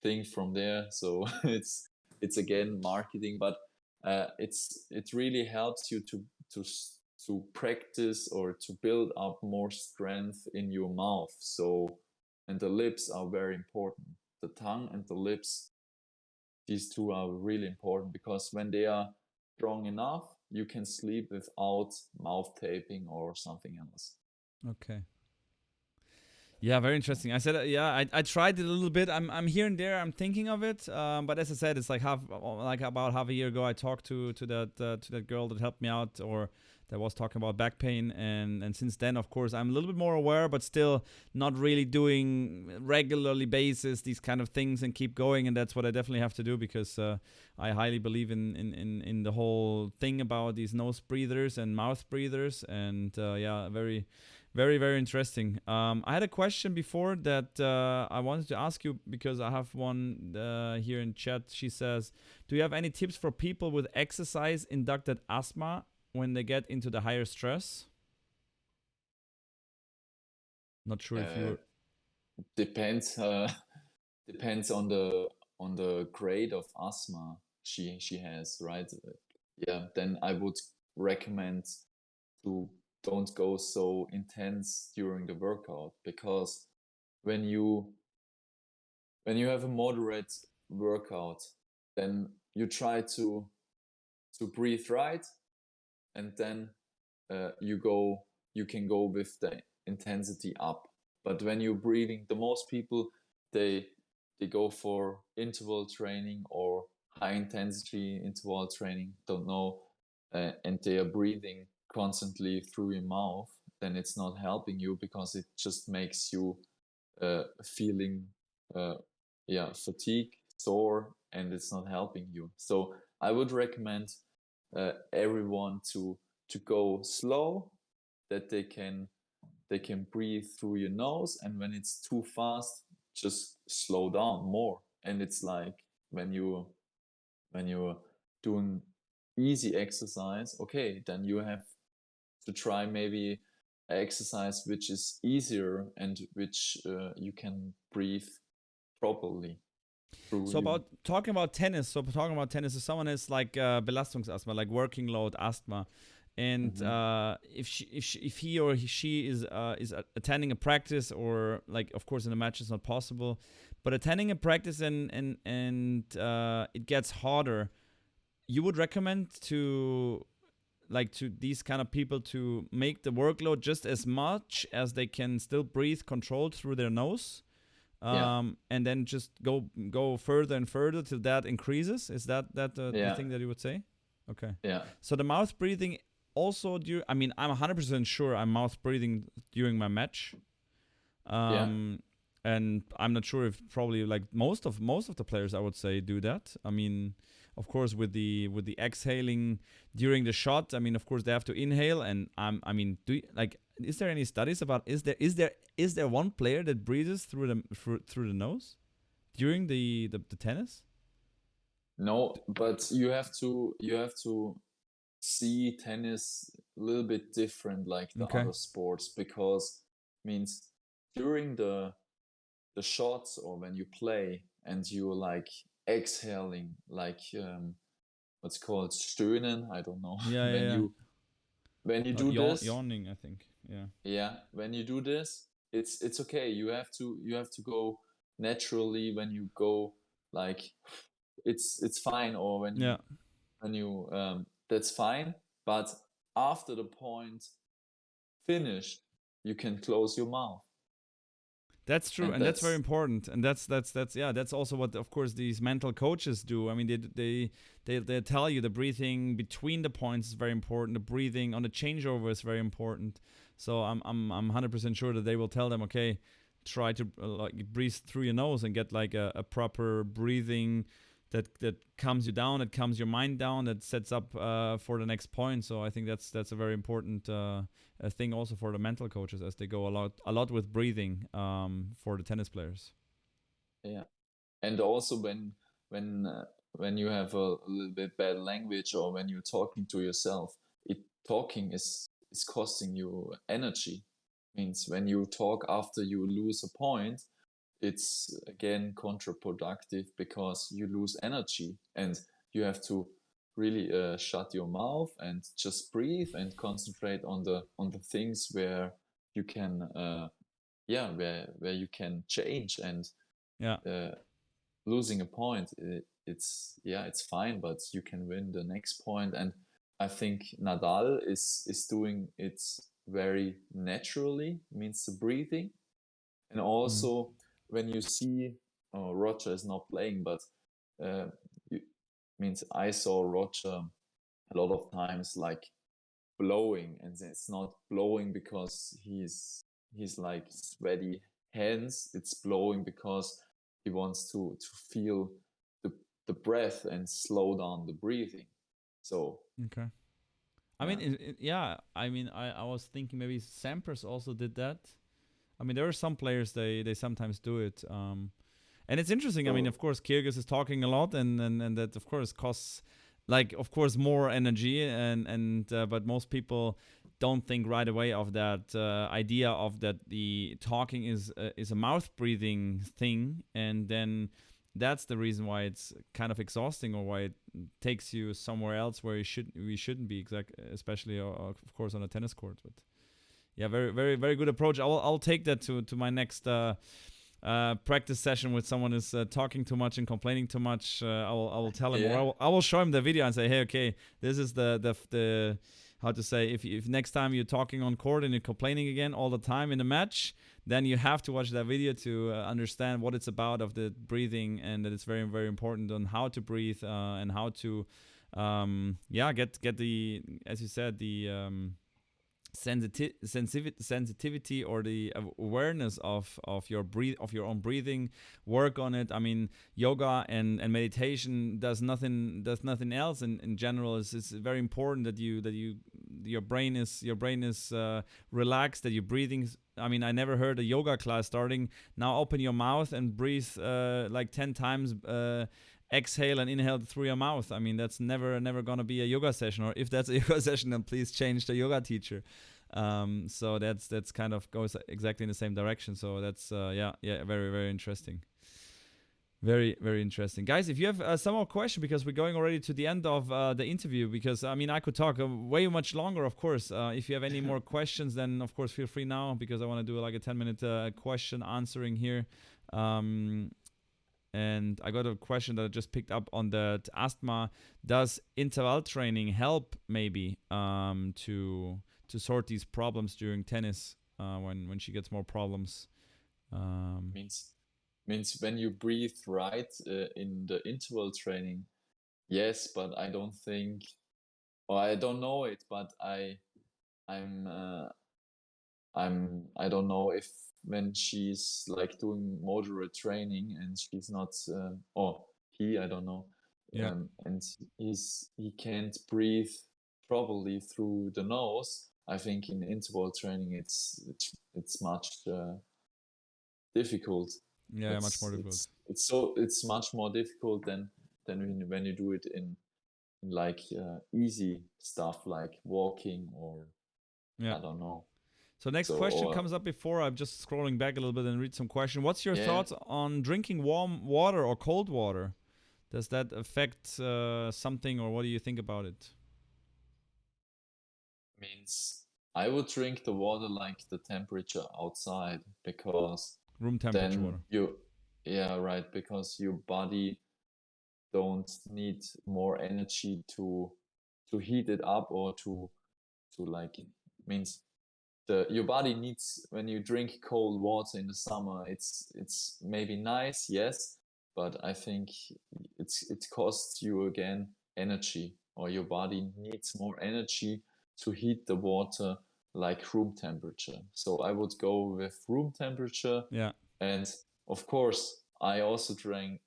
thing from there. So it's again marketing, but it really helps you to to practice or to build up more strength in your mouth. So, and the lips are very important. The tongue and the lips, these two are really important because when they are strong enough, you can sleep without mouth taping or something else. Okay. Yeah, very interesting. I said, I tried it a little bit. I'm here and there. I'm thinking of it, but as I said, it's like about half a year ago. I talked to that girl that helped me out, or that was talking about back pain, and since then, of course, I'm a little bit more aware, but still not really doing regularly basis these kind of things and keep going. And that's what I definitely have to do because I highly believe in the whole thing about these nose breathers and mouth breathers, and yeah, very very, very interesting. I had a question before that I wanted to ask you because I have one here in chat. She says, do you have any tips for people with exercise induced asthma when they get into the higher stress? Not sure if Uh, you depends depends on the grade of asthma she has, right? Yeah, then I would recommend to don't go so intense during the workout, because when you have a moderate workout, then you try to breathe right, and then you can go with the intensity up. But when you're breathing, the most people, they they go for interval training or high intensity interval training, don't know, and they are breathing constantly through your mouth, then it's not helping you because it just makes you feeling uh, yeah, fatigue, sore, and it's not helping you. So I would recommend everyone to go slow, that they can breathe through your nose, and when it's too fast, just slow down more. And it's like when you're doing easy exercise, okay, then you have to try maybe an exercise which is easier and which you can breathe properly through So you. about talking about tennis. So talking about tennis, if someone is like Belastungsasthma, like working load asthma, and Hmm. if he or she is attending a practice, or like of course in a match is not possible, but attending a practice and it gets harder, you would recommend to these kind of people to make the workload just as much as they can still breathe controlled through their nose, Yeah, and then just go further and further till that increases. Is that the yeah, thing that you would say? Okay. yeah, So the mouth breathing also I mean, I'm 100% sure I'm mouth breathing during my match. yeah, Um, and I'm not sure if probably like most of the players I would say do that. I mean, of course with the exhaling during the shot. I mean, of course they have to inhale, and I mean, is there any studies about is there one player that breathes through the nose during the tennis? no, but you have to see tennis a little bit different like the Okay. other sports, because means during the shots, or when you play and you're like exhaling, like what's called stöhnen, I don't know. Yeah, yeah, when yeah. you when you do this, Yawning, I think. Yeah. yeah, when you do this, it's okay. You have to go naturally. When you go, like, it's fine. Or when Yeah. you that's fine. But after the point finished, you can close your mouth, That's true, and and that's very that's important, and that's yeah, that's also what of course these mental coaches do. I mean, they tell you the breathing between the points is very important. The breathing on the changeover is very important. So I'm 100% sure that they will tell them, okay, try to like breathe through your nose and get like a proper breathing that calms you down, that calms your mind down, that sets up for the next point. So I think that's a very important a thing also for the mental coaches as they go a lot with breathing for the tennis players. yeah. And also when when you have a little bit bad language, or when you're talking to yourself, talking is costing you energy. Means when you talk after you lose a point, it's again counterproductive because you lose energy, and you have to really shut your mouth and just breathe and concentrate on the things where you can where you can change. And Yeah. losing a point, it's fine, but you can win the next point. And I think Nadal is doing it very naturally, means the breathing. And Mm. also when you see, Roger is not playing, but uh, you, means I saw Roger a lot of times like blowing, and it's not blowing because he's like sweaty hands. It's blowing because he wants to feel the the breath and slow down the breathing. So Okay. I mean, yeah. yeah. I mean, I was thinking maybe Sampras also did that. I mean, there are some players they sometimes do it. And it's interesting. I mean, of So course, Kyrgios is talking a lot, and that of course costs, like, of course, more energy, and but most people don't think right away of that idea of that the talking is a mouth breathing thing, and then that's the reason why it's kind of exhausting, or why it takes you somewhere else where we shouldn't be, especially of course on a tennis court. But yeah, very very very good approach. I'll take that to my next practice session with someone who's talking too much and complaining too much. I will tell him, or yeah, I will show him the video and say, hey, okay, this is the how to say, if next time you're talking on court and you're complaining again all the time in a match, then you have to watch that video to understand what it's about of the breathing, and that it's very very important on how to breathe and how to get the, as you said, the sensitivity or the awareness of your own breathing. Work on it. I mean, yoga and meditation does nothing else in general. It's very important that your brain is relaxed, that you're breathing. I mean, I never heard a yoga class starting, now open your mouth and breathe like 10 times, exhale and inhale through your mouth. I mean, that's never gonna be a yoga session. Or if that's a yoga session, then please change the yoga teacher. So that's kind of goes exactly in the same direction. So that's very very interesting. Very very interesting, guys. If you have some more question, because we're going already to the end of the interview, because I mean I could talk way much longer, of course. If you have any more questions, then of course feel free now, because I want to do like a 10-minute question answering here. And I got a question that I just picked up on the asthma. Does interval training help maybe to sort these problems during tennis when she gets more problems? means means when you breathe right in the interval training, yes, but I don't think, or I don't know it, but I'm I don't know if when she's like doing moderate training and she's not, or he, I don't know, Yeah, and he can't breathe properly through the nose. I think in interval training it's much difficult. yeah, much more difficult. It's much more difficult than when you do it in like easy stuff like walking, or Yeah. I don't know. So next So question or comes up before I'm just scrolling back a little bit and read some question. What's your yeah, thoughts on drinking warm water or cold water? Does that affect something, or what do you think about it? means I would drink the water like the temperature outside, because Room temperature then water. yeah, right, because your body don't need more energy to heat it up, or to like, means your body needs, when you drink cold water in the summer, it's maybe nice, yes, but I think it costs you again energy, or your body needs more energy to heat the water like room temperature. So I would go with room temperature. Yeah, And of course I also drink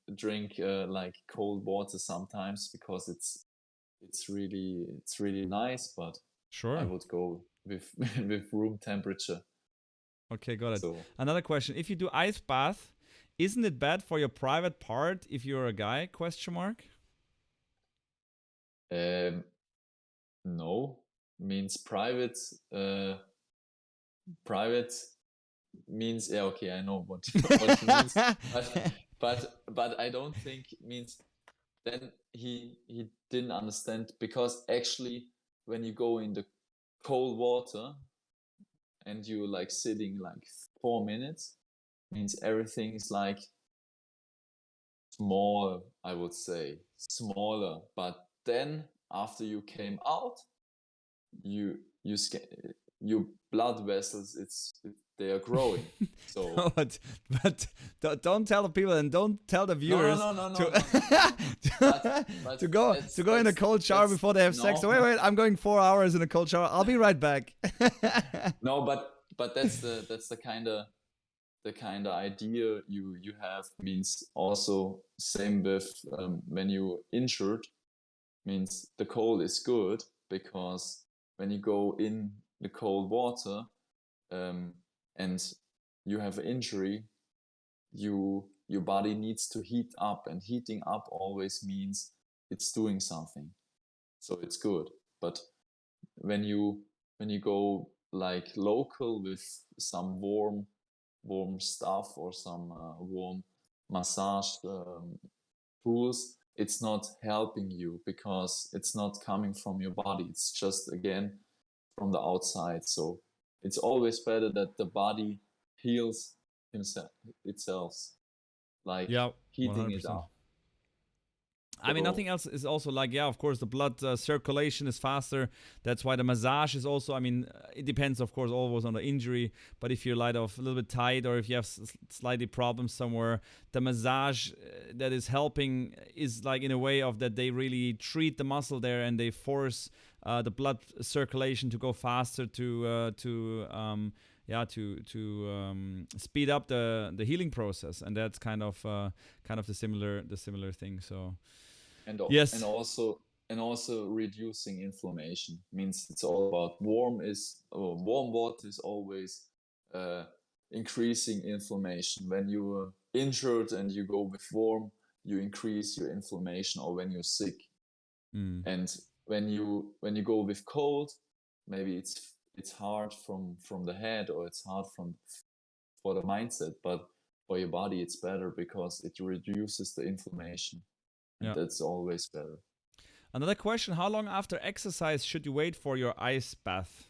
like cold water sometimes, because it's really nice, but I sure. would go with with room temperature. Okay, got it. So Another question: if you do ice bath, isn't it bad for your private part if you're a guy? Question mark. Um, no, means private. Private means, yeah, okay, I know what what he means, but I don't think means then he didn't understand, because actually when you go in the cold water and you like sitting like 4 minutes, means everything is like small, I would say smaller. But then after you came out, you your blood vessels, they are growing. So but don't tell the people and don't tell the no no viewers no no no to no no no no. But to go in a cold shower that's before they have sex. So no wait, I'm going 4 hours in a cold shower. I'll be right back. no, but that's the kind of idea you have, means also same with when you injured, means the cold is good, because when you go in the cold water, um, and you have an injury, your body needs to heat up, and heating up always means it's doing something, so it's good. But when you go like local with some warm stuff, or some warm massage tools, it's not helping you, because it's not coming from your body, it's just again from the outside. So it's always better that the body heals himself itself, like Yeah, heating it 100%. up. I mean, So nothing else is also like, yeah, of course, the blood circulation is faster. That's why the massage is also, I mean, it depends, of course, always on the injury. But if you're like a little bit tight, or if you have slightly problems somewhere, the massage that is helping is like in a way of that they really treat the muscle there, and they force the blood circulation to go faster to speed up the healing process, and that's kind of the similar thing. So and and yes. also and also reducing inflammation, means it's all about warm water is always uh, increasing inflammation. When you're injured and you go with warm, you increase your inflammation, or when you're sick. Mm. And when you go with cold, maybe it's hard from the head, or it's hard for the mindset, but for your body it's better, because it reduces the inflammation, and Yeah. that's always better. Another question: how long after exercise should you wait for your ice bath?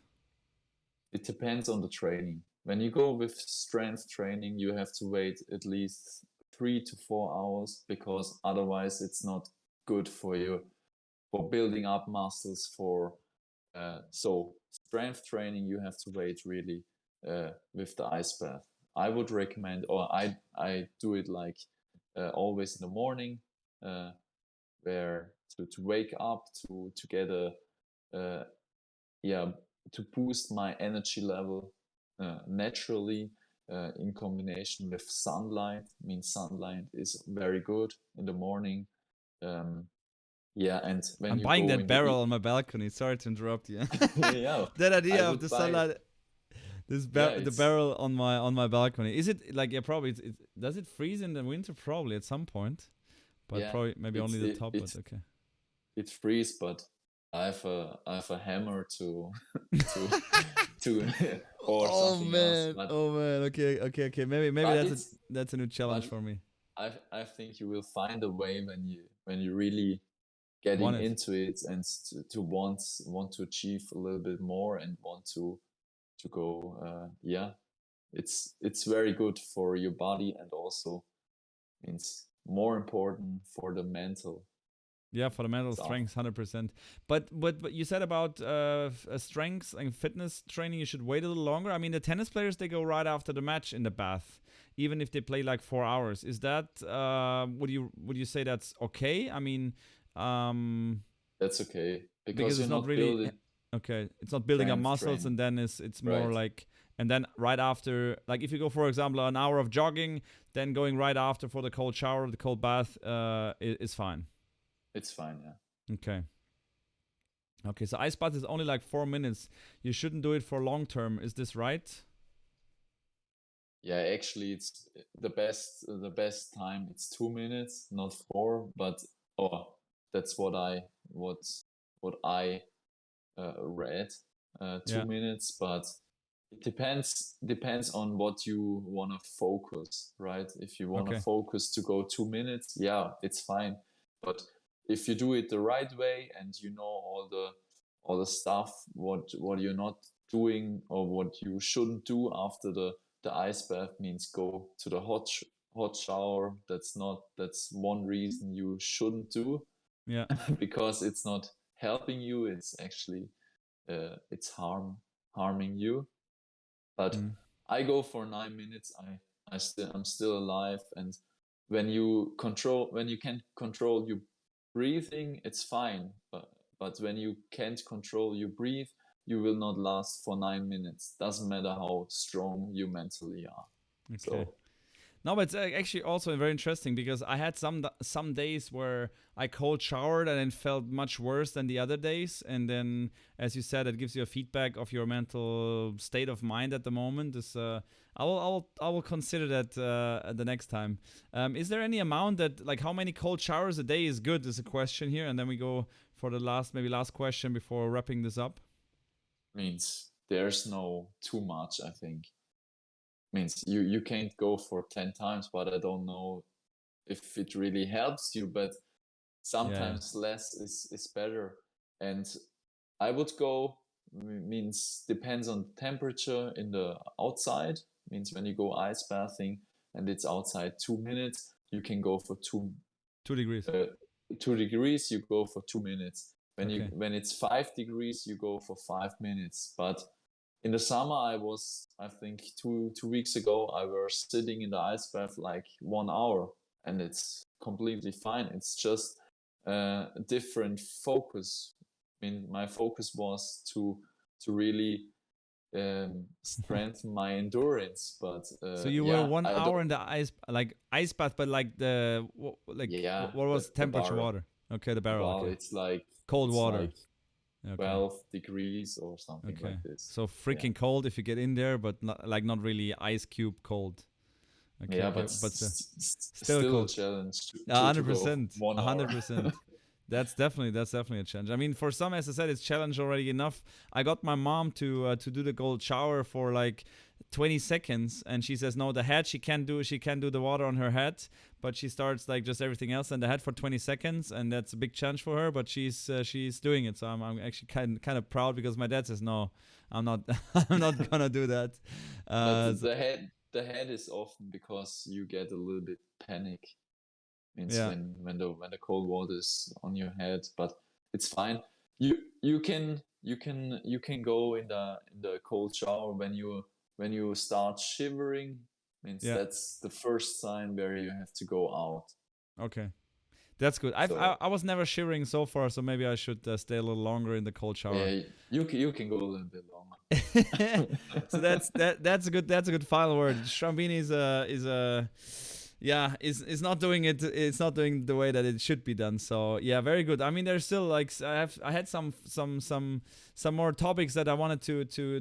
It depends on the training. When you go with strength training, you have to wait at least 3 to 4 hours, because otherwise it's not good for you, for building up muscles. So strength training, you have to wait really with the ice bath. I would recommend, or I do it like always in the morning, where to wake up, to get a uh, yeah, to boost my energy level naturally, in combination with sunlight. I mean, sunlight is very good in the morning. Um, yeah, and when I'm you buying go that in the barrel on my balcony. Sorry to interrupt you. yeah, That I idea of would the buy. sunlight, Yeah, the it's barrel on my balcony. Is it like, yeah? Probably. Does it freeze in the winter? Probably at some point, but yeah, probably maybe it's only the top. But okay. it frees, but I have a hammer to to to or Oh something else. man, oh man. Okay, okay, okay. Maybe But that's a it's that's a new challenge but for me. I think you will find a way when you really getting Want it? into it, and to want to achieve a little bit more, and want to go. Yeah, it's very good for your body, and also means more important for the mental Yeah, for the mental stuff. strength, 100%. But you said about strength and fitness training, you should wait a little longer. I mean, the tennis players, they go right after the match in the bath, even if they play like 4 hours. Is that would you say that's okay? I mean, um, That's okay, because because you're it's not not really building okay. It's not building up strength muscles, training, and then it's more right? like, and then right after, like if you go for example an hour of jogging, then going right after for the cold shower, the cold bath, is fine. It's fine, yeah. Okay. Okay, so ice bath is only like 4 minutes. You shouldn't do it for long term. Is this right? Yeah, actually, it's the best time. It's 2 minutes, not four. But oh, that's what what I read, 2 minutes, but it depends on what you want to focus, right? If you want to Okay. focus to go 2 minutes, yeah, it's fine. But if you do it the right way and you know all the stuff, what you're not doing or what you shouldn't do after the ice bath, means go to the hot shower. That's one reason you shouldn't do, Yeah. because it's not helping you. It's actually it's harming you. But Mm. I go for 9 minutes. I'm still alive, and when you can control your breathing, it's fine. But when you can't control your breathe, you will not last for 9 minutes. Doesn't matter how strong you mentally are. Okay. So No, but it's actually also very interesting because I had some days where I cold showered and it felt much worse than the other days. And then, as you said, it gives you a feedback of your mental state of mind at the moment. I will consider that the next time. Is there any amount that, like, how many cold showers a day is good? Is a question here, and then we go for the last question before wrapping this up. means there's no too much, I think. Means you can't go for 10 times, but I don't know if it really helps you. But Yeah. sometimes less is better. And I would go, means depends on temperature in the outside. Means when you go ice bathing and it's outside 2 minutes, you can go for 2 degrees. 2 degrees, you go for 2 minutes. Okay. When it's 5 degrees, you go for 5 minutes. But in the summer, I think two weeks ago, I was sitting in the ice bath like 1 hour, and it's completely fine. It's just a different focus. I mean, my focus was to really strengthen my endurance. But So you were yeah, one I hour don't. in the ice bath, but like Yeah, what was the the temperature barrel. water? Okay, the The barrel. barrel. Okay, It's like cold it's water. like Okay, 12 degrees or something okay. like this. So Yeah. freaking cold if you get in there, but not really ice cube cold. Okay, Yeah, okay, but but still still a cold. challenge A to hundred go percent, 1 hour. 100%. That's definitely a challenge. I mean, for some, as I said, it's challenge already enough. I got my mom to do the cold shower for like 20 seconds, and she says no, the head she can't do. She can't do the water on her head, but she starts like just everything else in the head for 20 seconds, and that's a big challenge for her. But she's doing it, so I'm actually kind of proud because my dad says no, I'm not I'm not gonna do that. But So, the head is often because you get a little bit panic. Means yeah, when the cold water is on your head, but it's fine. You can go in the cold shower when you start shivering. Means yeah, that's the first sign where you have to go out. okay. That's good. I So was never shivering so far, so maybe I should stay a little longer in the cold shower. yeah, you can go a little bit longer. So that's a good final word. Strambini is a yeah is not doing it. It's not doing the way that it should be done. So yeah, very good. I mean, there's still like I had some more topics that I wanted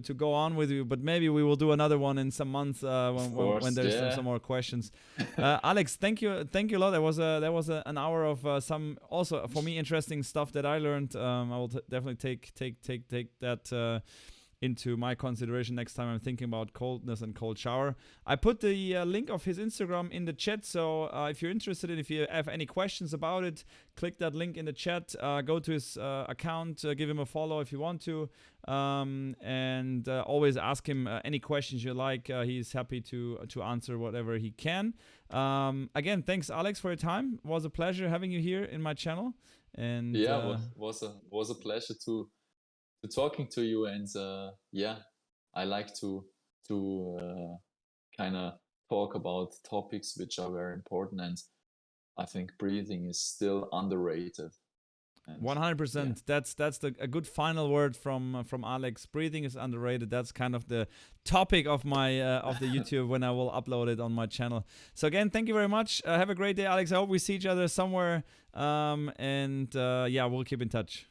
to go on with you, but maybe we will do another one in some months Of when course, there's yeah. some more questions. Alex, thank you a lot. There was an hour of some also for me interesting stuff that I learned. I will definitely take that. Into my consideration next time I'm thinking about coldness and cold shower. I put the link of his Instagram in the chat, so if you're interested in, if you have any questions about it, click that link in the chat. Go to his account, give him a follow if you want to, and always ask him any questions you like. He's happy to answer whatever he can. Again, thanks Alex for your time. It was a pleasure having you here in my channel. And Yeah, was a pleasure to talking to you, and yeah, I like to kind of talk about topics which are very important, and I think breathing is still underrated. And yeah, 100%. That's a good final word from Alex. Breathing is underrated. That's kind of the topic of my of the YouTube when I will upload it on my channel. So again, thank you very much. Have a great day, Alex. I hope we see each other somewhere. And yeah, we'll keep in touch.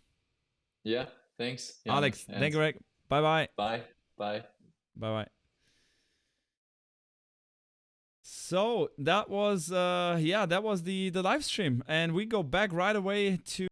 yeah. Thanks, Yannick, Alex, and thank you, Rick. Bye bye. bye, bye. Bye bye. So that was the live stream, and we go back right away to